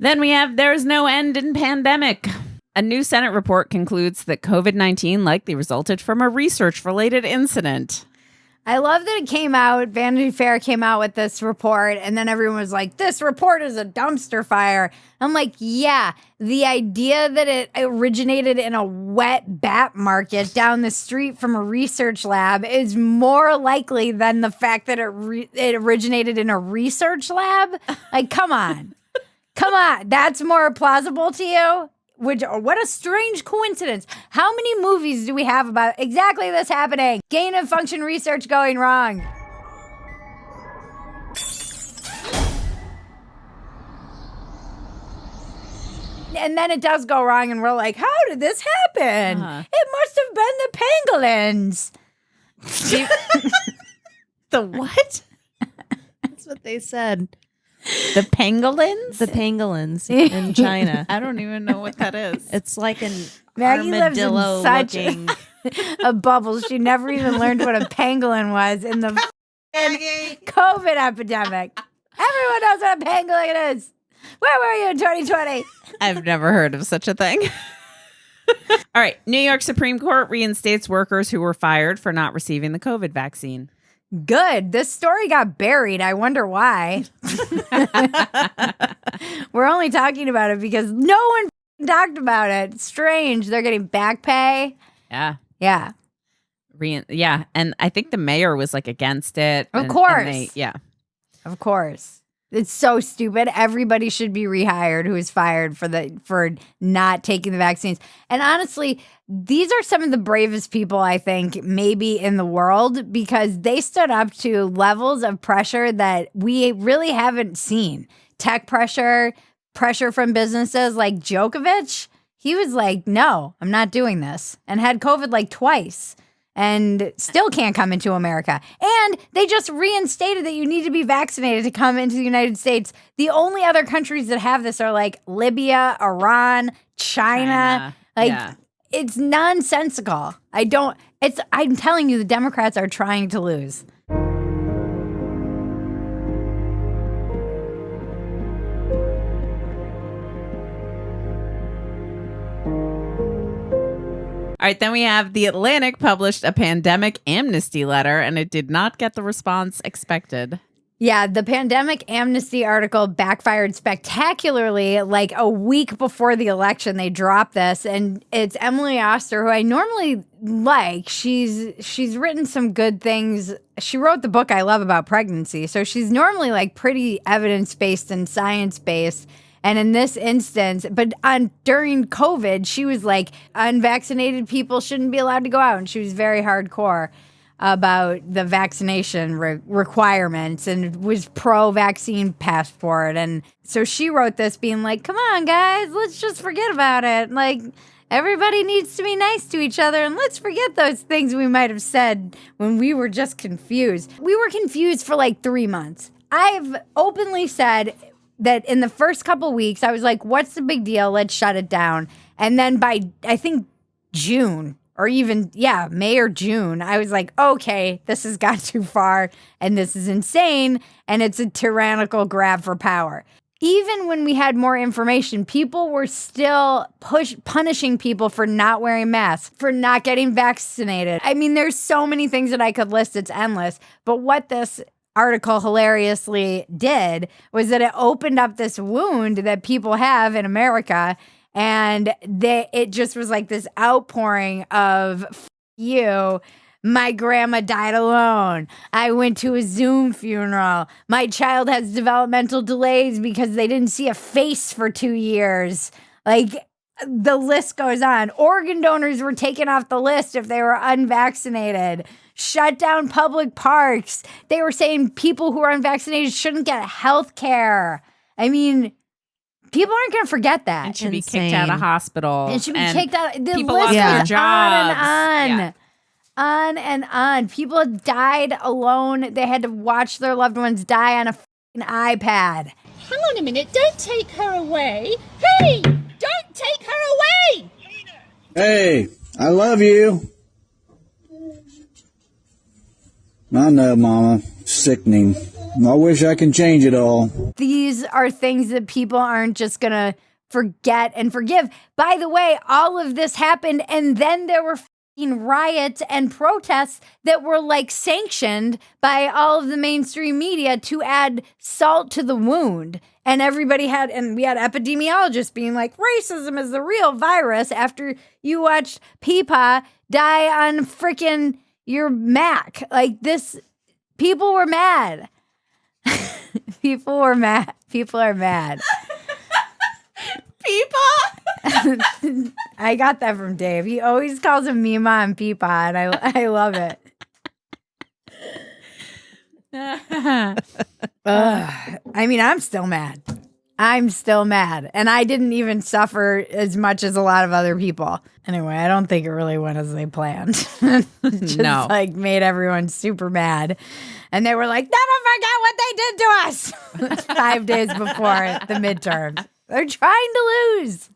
Then we have There's No End in Pandemic. A new Senate report concludes that COVID-19 likely resulted from a research-related incident. I love that it came out, Vanity Fair came out with this report, and then everyone was like, this report is a dumpster fire. I'm like, yeah, the idea that it originated in a wet bat market down the street from a research lab is more likely than the fact that it originated in a research lab. Like, come on. Come on. That's more plausible to you? What a strange coincidence. How many movies do we have about exactly this happening? Gain of function research going wrong. And then it does go wrong, and we're like, how did this happen? It must have been the pangolins. The what? That's what they said. The pangolins? The pangolins in China. I don't even know what that is. It's like an Maggie lives in armadillo such looking. a bubble. She never even learned what a pangolin was in the COVID epidemic. Everyone knows what a pangolin is. Where were you in 2020? I've never heard of such a thing. All right. New York Supreme Court reinstates workers who were fired for not receiving the COVID vaccine. Good. This story got buried. I wonder why. We're only talking about it because no one talked about it. It's strange. They're getting back pay. Yeah. Yeah. Yeah. And I think the mayor was like against it. Of course. Yeah. Of course. It's so stupid. Everybody should be rehired who is fired for not taking the vaccines. And honestly, these are some of the bravest people, I think, maybe in the world, because they stood up to levels of pressure that we really haven't seen. Tech pressure from businesses like Djokovic. He was like, no, I'm not doing this, and had COVID like twice. And still can't come into America. And they just reinstated that you need to be vaccinated to come into the United States. The only other countries that have this are like Libya, Iran, China. It's nonsensical. I'm telling you, the Democrats are trying to lose. All right, then we have The Atlantic published a pandemic amnesty letter, and it did not get the response expected. Yeah, the pandemic amnesty article backfired spectacularly. Like a week before the election, they dropped this, and it's Emily Oster, who I normally like. She's written some good things. She wrote the book I love about pregnancy, so she's normally like pretty evidence-based and science-based. And in this instance, during COVID, she was like, unvaccinated people shouldn't be allowed to go out. And she was very hardcore about the vaccination requirements and was pro-vaccine passport. And so she wrote this being like, come on, guys, let's just forget about it. Like, everybody needs to be nice to each other, and let's forget those things we might have said when we were just confused. We were confused for like 3 months. I've openly said that in the first couple weeks, I was like, what's the big deal? Let's shut it down. And then by, I think, June, or even, May or June, I was like, okay, this has got too far, and this is insane, and it's a tyrannical grab for power. Even when we had more information, people were still punishing people for not wearing masks, for not getting vaccinated. I mean, there's so many things that I could list. It's endless. But what this article hilariously did was that it opened up this wound that people have in America, and it just was like this outpouring of F you. My grandma died alone. I went to a Zoom funeral. My child has developmental delays because they didn't see a face for 2 years. Like, the list goes on. Organ donors were taken off the list if they were unvaccinated. Shut down public parks. They were saying people who are unvaccinated shouldn't get health care. I mean, people aren't going to forget that. And should be kicked out of hospital. It should be kicked out. The people list lost their goes jobs. on and on. Yeah. On and on. People died alone. They had to watch their loved ones die on a f***ing iPad. Hang on a minute. Don't take her away. Hey! Don't take her away! Hey, I love you. I know, Mama. Sickening. I wish I can change it all. These are things that people aren't just going to forget and forgive. By the way, all of this happened, and then there were riots and protests that were like sanctioned by all of the mainstream media to add salt to the wound. And we had epidemiologists being like, racism is the real virus after you watched Peepaw die on freaking your Mac. Like this, people were mad. People were mad. People are mad. Peepaw? I got that from Dave. He always calls him Mima and Peepaw, and I love it. I mean, I'm still mad. And I didn't even suffer as much as a lot of other people. Anyway, I don't think it really went as they planned. Just like made everyone super mad. And they were like, never forget what they did to us 5 days before the midterms. They're trying to lose.